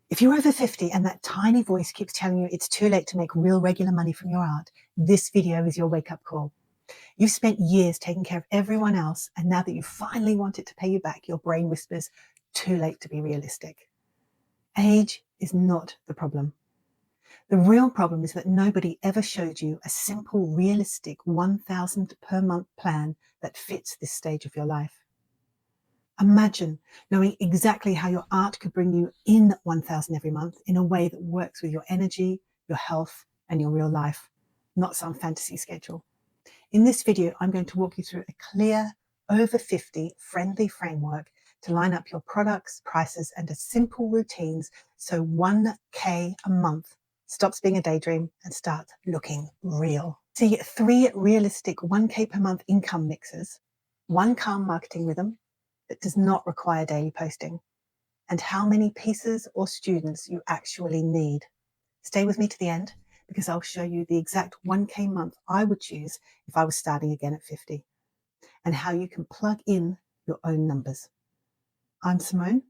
If you're over 50 and that tiny voice keeps telling you it's too late to make real regular money from your art, this video is your wake-up call. You've spent years taking care of everyone else, and now that you finally want it to pay you back, your brain whispers, too late to be realistic. Age is not the problem. The real problem is that nobody ever showed you a simple, realistic 1,000 per month plan that fits this stage of your life. Imagine knowing exactly how your art could bring you in 1,000 every month in a way that works with your energy, your health, and your real life, not some fantasy schedule. In this video, I'm going to walk you through a clear, over 50 friendly framework to line up your products, prices, and simple routines so 1K a month stops being a daydream and starts looking real. See 3 realistic 1K per month income mixes, 1 calm marketing rhythm that does not require daily posting, and how many pieces or students you actually need. Stay with me to the end because I'll show you the exact 1K month I would choose if I was starting again at 50, and how you can plug in your own numbers. I'm Simone.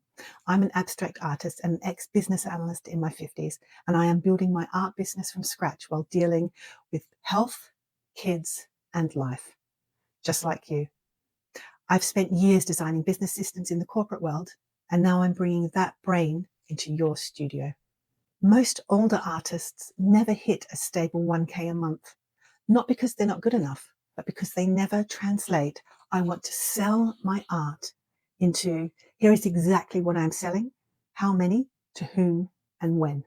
I'm an abstract artist and an ex-business analyst in my 50s, and I am building my art business from scratch while dealing with health, kids, and life, just like you. I've spent years designing business systems in the corporate world, and now I'm bringing that brain into your studio. Most older artists never hit a stable 1K a month, not because they're not good enough, but because they never translate, I want to sell my art, into here is exactly what I'm selling, how many, to whom, and when.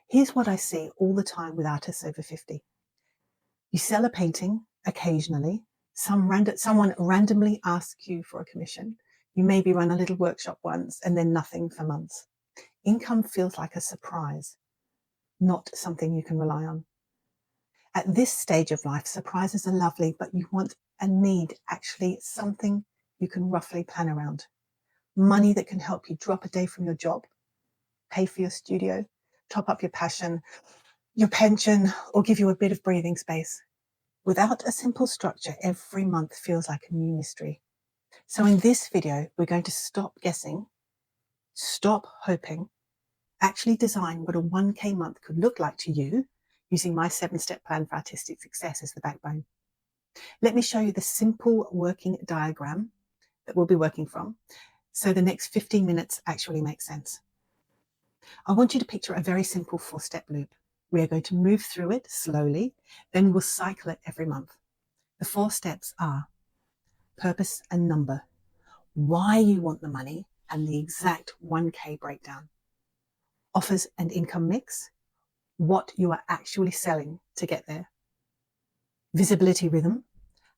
Here's what I see all the time with artists over 50. You sell a painting occasionally, someone randomly asks you for a commission. You maybe run a little workshop once and then nothing for months. Income feels like a surprise, not something you can rely on. At this stage of life, surprises are lovely, but you want and need actually something you can roughly plan around. Money that can help you drop a day from your job, pay for your studio, top up your passion, your pension, or give you a bit of breathing space. Without a simple structure, every month feels like a new mystery. So in this video, we're going to stop guessing, stop hoping, actually design what a 1K month could look like to you using my 7-step plan for artistic success as the backbone. Let me show you the simple working diagram that we'll be working from, so the next 15 minutes actually make sense. I want you to picture a very simple 4-step loop. We are going to move through it slowly, then we'll cycle it every month. The 4 steps are purpose and number, why you want the money, and the exact 1K breakdown. Offers and income mix, what you are actually selling to get there. Visibility rhythm,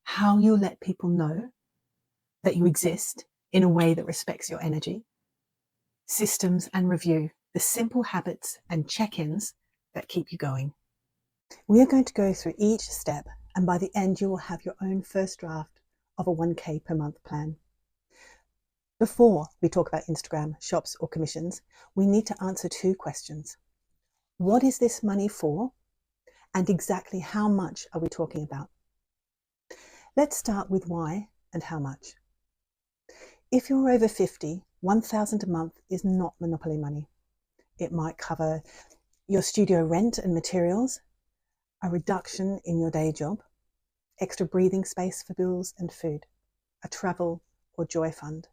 how you let people know that you exist in a way that respects your energy. Systems and review, the simple habits and check-ins that keep you going. We are going to go through each step, and by the end you will have your own first draft of a 1K per month plan. Before we talk about Instagram, shops, or commissions, we need to answer 2 questions. What is this money for? And exactly how much are we talking about? Let's start with why and how much. If you're over 50, 1,000 a month is not monopoly money. It might cover your studio rent and materials, a reduction in your day job, extra breathing space for bills and food, a travel or joy fund.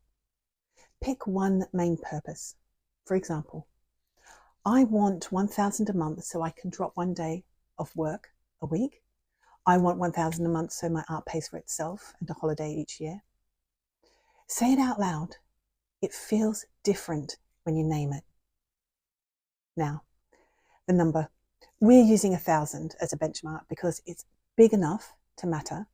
Pick one main purpose. For example, I want 1,000 a month so I can drop 1 day of work a week. I want 1,000 a month so my art pays for itself and a holiday each year. Say it out loud. It feels different when you name it. Now, the number. We're using 1,000 as a benchmark because it's big enough to matter,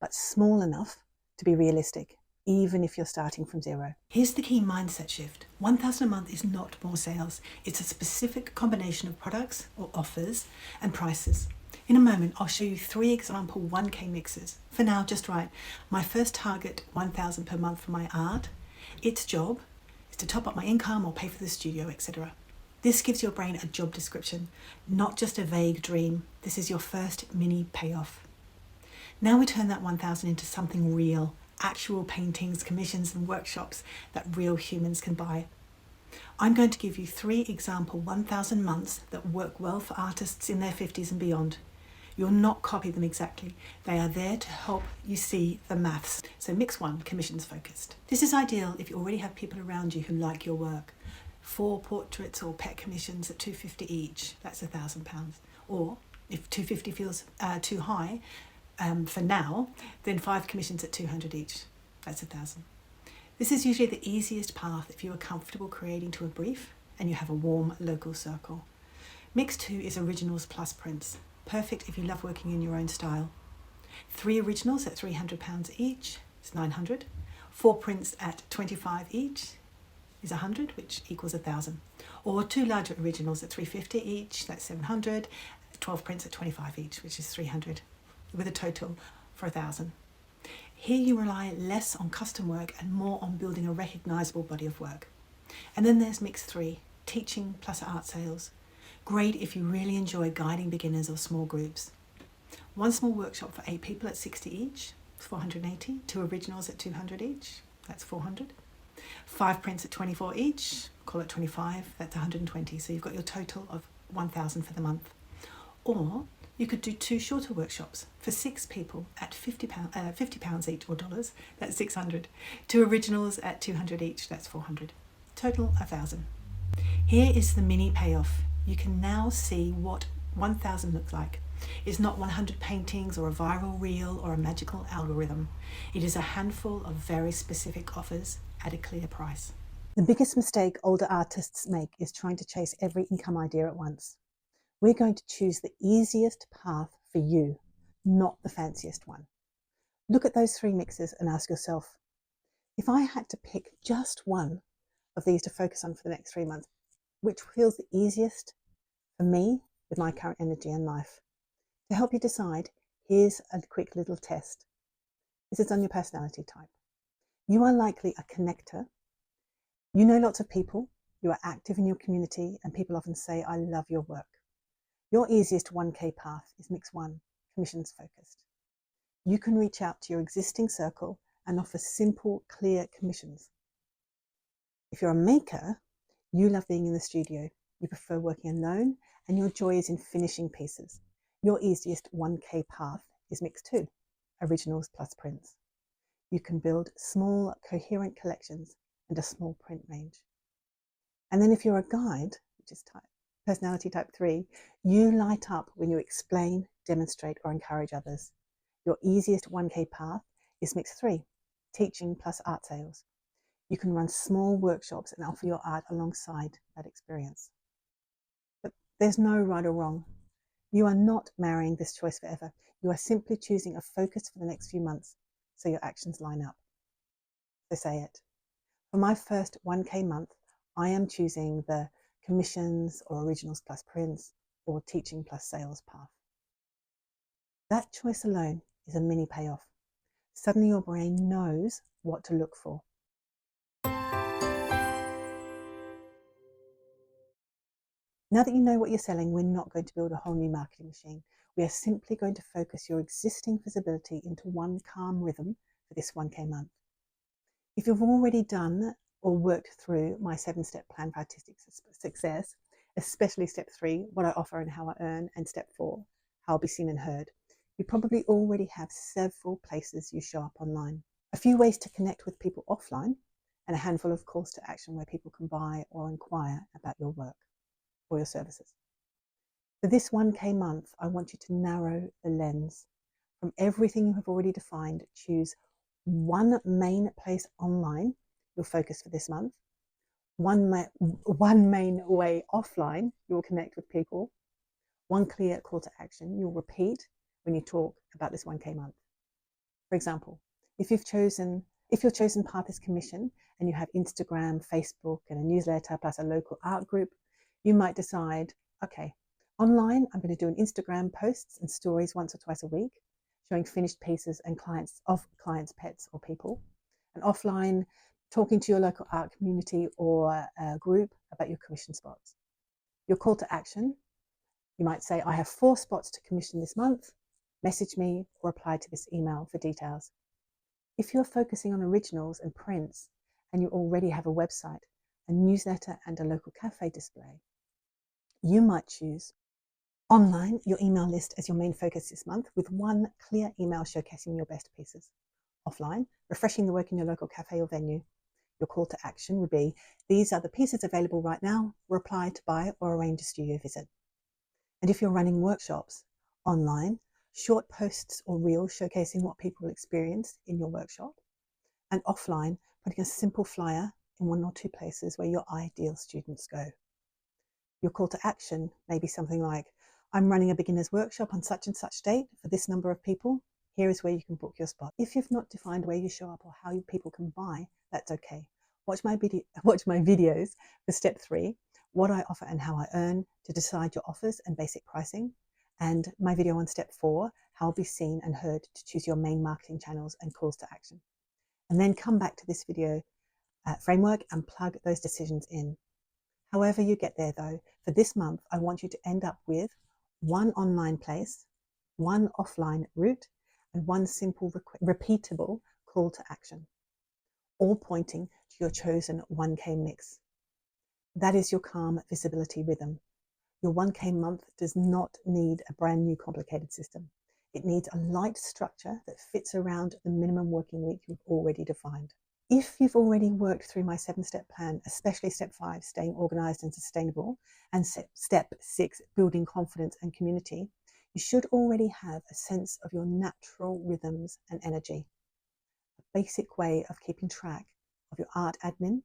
but small enough to be realistic, even if you're starting from 0. Here's the key mindset shift. 1,000 a month is not more sales. It's a specific combination of products or offers and prices. In a moment, I'll show you 3 example 1K mixes. For now, just write, my first target, 1,000 per month for my art. Its job is to top up my income or pay for the studio, etc. This gives your brain a job description, not just a vague dream. This is your first mini payoff. Now we turn that 1,000 into something real, actual paintings, commissions, and workshops that real humans can buy. I'm going to give you 3 example 1000 months that work well for artists in their 50s and beyond. You'll not copy them exactly. They are there to help you see the maths. So mix 1, commissions focused. This is ideal if you already have people around you who like your work. 4 portraits or pet commissions at £250 each, that's £1,000. Or if £250 feels too high for now, then 5 commissions at £200 each, that's £1,000. This is usually the easiest path if you are comfortable creating to a brief and you have a warm local circle. Mix 2 is originals plus prints. Perfect if you love working in your own style. 3 originals at £300 each is £900. 4 prints at £25 each is £100, which equals £1,000. Or 2 larger originals at £350 each, that's £700. 12 prints at £25 each, which is £300, with a total for £1,000. Here you rely less on custom work and more on building a recognisable body of work. And then there's mix 3, teaching plus art sales. Great if you really enjoy guiding beginners or small groups. 1 small workshop for 8 people at £60 each, £480. 2 originals at £200 each, that's £400. 5 prints at £24 each, call it £25, that's £120. So you've got your total of £1,000 for the month. Or you could do 2 shorter workshops for 6 people at £50 each, or dollars, that's £600. 2 originals at £200 each, that's £400. Total £1,000. Here is the mini payoff. You can now see what 1,000 looks like. It's not 100 paintings or a viral reel or a magical algorithm. It is a handful of very specific offers at a clear price. The biggest mistake older artists make is trying to chase every income idea at once. We're going to choose the easiest path for you, not the fanciest one. Look at those 3 mixes and ask yourself, if I had to pick just one of these to focus on for the next 3 months, which feels the easiest for me with my current energy and life? To help you decide, here's a quick little test. This is on your personality type. You are likely a connector. You know lots of people, you are active in your community, and people often say, I love your work. Your easiest 1K path is mix 1, commissions focused. You can reach out to your existing circle and offer simple, clear commissions. If you're a maker, you love being in the studio, you prefer working alone, and your joy is in finishing pieces. Your easiest 1K path is mix 2, originals plus prints. You can build small, coherent collections and a small print range. And then if you're a guide, which is personality type 3, you light up when you explain, demonstrate, or encourage others. Your easiest 1K path is mix 3, teaching plus art sales. You can run small workshops and offer your art alongside that experience. But there's no right or wrong. You are not marrying this choice forever. You are simply choosing a focus for the next few months so your actions line up. So say it. For my first 1K month, I am choosing the commissions or originals plus prints or teaching plus sales path. That choice alone is a mini payoff. Suddenly your brain knows what to look for. Now that you know what you're selling, we're not going to build a whole new marketing machine. We are simply going to focus your existing visibility into one calm rhythm for this 1K month. If you've already done or worked through my 7-step plan for artistic success, especially step 3, what I offer and how I earn, and step 4, how I'll be seen and heard, you probably already have several places you show up online. A few ways to connect with people offline, and a handful of calls to action where people can buy or inquire about your work or your services. For this 1K month, I want you to narrow the lens. From everything you have already defined, choose one main place online you'll focus for this month, one main way offline you'll connect with people, one clear call to action you'll repeat when you talk about this 1K month. For example, if your chosen path is commission and you have Instagram, Facebook, and a newsletter plus a local art group, you might decide, okay, online I'm going to do an Instagram posts and stories once or twice a week, showing finished pieces and clients' pets or people, and offline talking to your local art community or group about your commission spots. Your call to action, you might say, I have 4 spots to commission this month, message me or reply to this email for details. If you're focusing on originals and prints and you already have a website, a newsletter, and a local cafe display, you might choose online, your email list as your main focus this month, with one clear email showcasing your best pieces. Offline, refreshing the work in your local cafe or venue. Your call to action would be, these are the pieces available right now, reply to buy or arrange a studio visit. And if you're running workshops, online, short posts or reels showcasing what people experience in your workshop. And offline, putting a simple flyer in one or two places where your ideal students go. Your call to action may be something like, I'm running a beginner's workshop on such and such date for this number of people. Here is where you can book your spot. If you've not defined where you show up or how people can buy, that's okay. Watch my videos for step 3, what I offer and how I earn, to decide your offers and basic pricing, and my video on step 4, how I'll be seen and heard, to choose your main marketing channels and calls to action. And then come back to this video framework and plug those decisions in. However you get there though, for this month, I want you to end up with one online place, one offline route, and one simple repeatable call to action, all pointing to your chosen 1K mix. That is your calm visibility rhythm. Your 1K month does not need a brand new complicated system. It needs a light structure that fits around the minimum working week you've already defined. If you've already worked through my 7-step plan, especially step 5, staying organized and sustainable, and step 6, building confidence and community, you should already have a sense of your natural rhythms and energy, a basic way of keeping track of your art admin,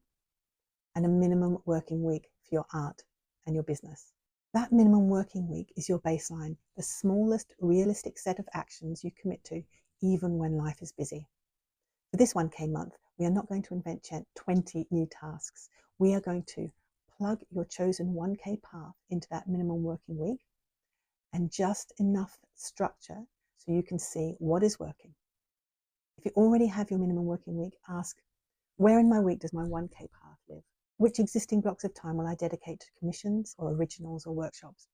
and a minimum working week for your art and your business. That minimum working week is your baseline, the smallest realistic set of actions you commit to, even when life is busy. For this 1K month, we are not going to invent 20 new tasks. We are going to plug your chosen 1K path into that minimum working week, and just enough structure so you can see what is working. If you already have your minimum working week, ask, where in my week does my 1K path live? Which existing blocks of time will I dedicate to commissions or originals or workshops?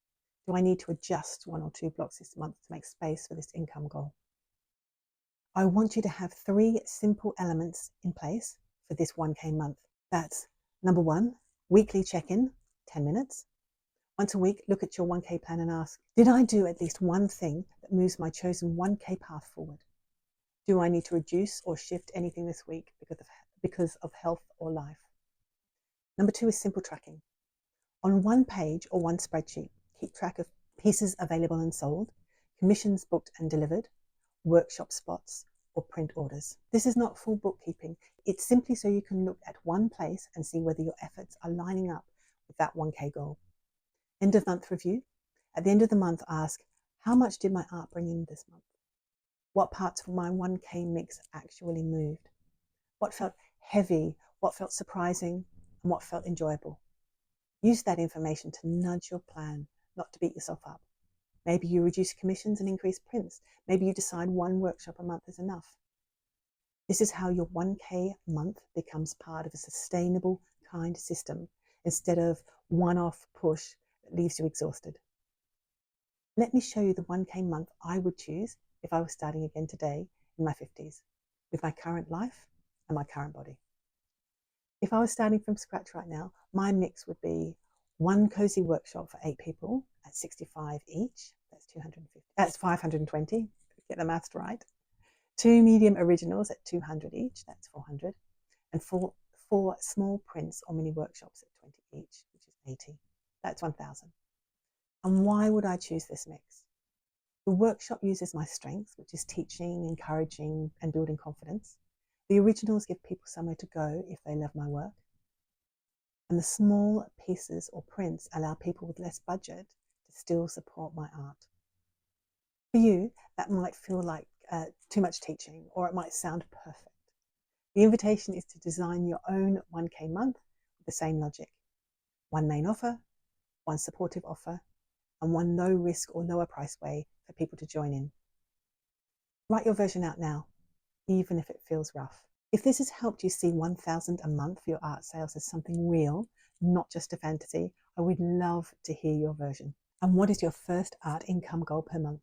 Do I need to adjust 1 or 2 blocks this month to make space for this income goal? I want you to have 3 simple elements in place for this 1K month. That's number 1, weekly check-in, 10 minutes. Once a week, look at your 1K plan and ask, did I do at least one thing that moves my chosen 1K path forward? Do I need to reduce or shift anything this week because of health or life? Number 2 is simple tracking. On one page or one spreadsheet, keep track of pieces available and sold, commissions booked and delivered, workshop spots, or print orders. This is not full bookkeeping. It's simply so you can look at one place and see whether your efforts are lining up with that 1K goal. End of month review. At the end of the month, ask, how much did my art bring in this month? What parts of my 1K mix actually moved? What felt heavy? What felt surprising? And what felt enjoyable? Use that information to nudge your plan, not to beat yourself up. Maybe you reduce commissions and increase prints. Maybe you decide one workshop a month is enough. This is how your 1K month becomes part of a sustainable, kind system instead of one-off push that leaves you exhausted. Let me show you the 1K month I would choose if I was starting again today in my 50s, with my current life and my current body. If I was starting from scratch right now, my mix would be 1 cozy workshop for 8 people at 65 each. That's 250. That's 520. Get the maths right. 2 medium originals at 200 each. That's 400. And 4 small prints or mini workshops at 20 each, which is 80. That's 1,000. And why would I choose this mix? The workshop uses my strengths, which is teaching, encouraging, and building confidence. The originals give people somewhere to go if they love my work. And the small pieces or prints allow people with less budget to still support my art. For you, that might feel like too much teaching, or it might sound perfect. The invitation is to design your own 1K month with the same logic. 1 main offer, 1 supportive offer, and 1 low risk or lower price way for people to join in. Write your version out now, even if it feels rough. If this has helped you see 1,000 a month for your art sales as something real, not just a fantasy, I would love to hear your version. And what is your first art income goal per month?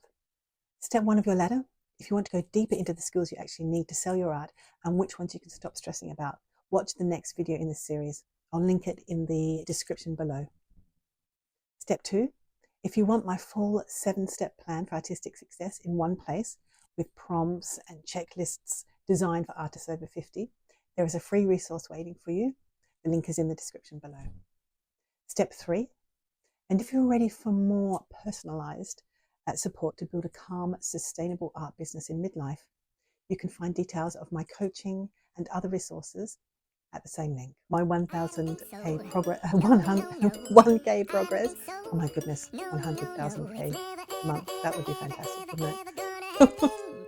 Step 1 of your ladder, if you want to go deeper into the skills you actually need to sell your art and which ones you can stop stressing about, watch the next video in this series. I'll link it in the description below. Step 2, if you want my full 7-step plan for artistic success in one place with prompts and checklists designed for artists over 50, there is a free resource waiting for you. The link is in the description below. Step 3, and if you're ready for more personalized support to build a calm, sustainable art business in midlife, you can find details of my coaching and other resources at the same link. My 1,000k progress, 1K progress. Oh my goodness, 100,000k a month. That would be fantastic, wouldn't it?